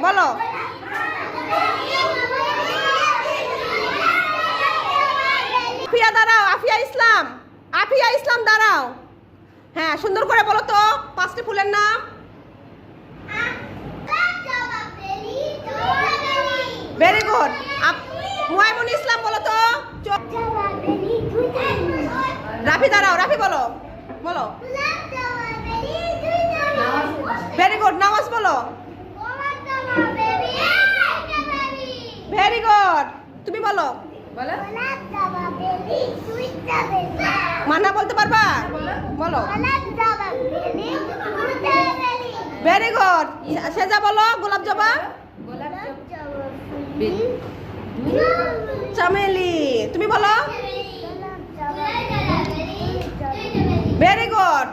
বলো। আফিয়া দাঁড়াও, আফিয়া ইসলাম দাঁড়াও। হ্যাঁ, সুন্দর করে বলো তো 5টি ফুলের নাম। Very good. মুয়াইমুন ইসলাম বলো তো। রাফি দাঁড়াও, রাফি বলো বলো। Very good. নামাজ বলো। Very good. তুমি বলো। মান্না বলতে পারবা? বলো। Very good. সেজা বলো। গোলাপ জবা। চামেলি। তুমি বলো। Very good.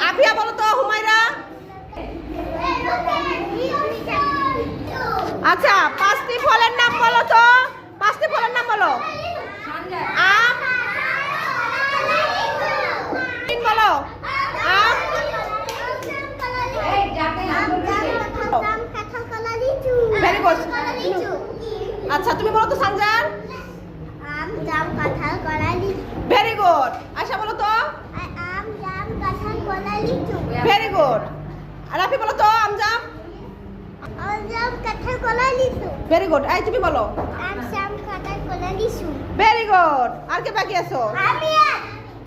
আফিয়া বলো তো। হুমায়রা। আচ্ছা, 5টি ফলের নাম বলো তো। 5টি ফলের নাম বলো। আম বলো। আম। Very good. আচ্ছা, তুমি বলো তো সানজান। আম, জাম, কাঁঠাল, কলা, লিচু। Very good. আয়শা বলো তো। আম, জাম, কাঁঠাল, কলা, লিচু। Very good. রাফি বলো তো। আম, জাম। আম, জাম, কাঁঠাল, কলা, লিচু। Very good. এই তুমি বলো। আম, জাম, কাঁঠাল, কলা, লিচু। Very good. আর কে বাকি আছো? আমি আর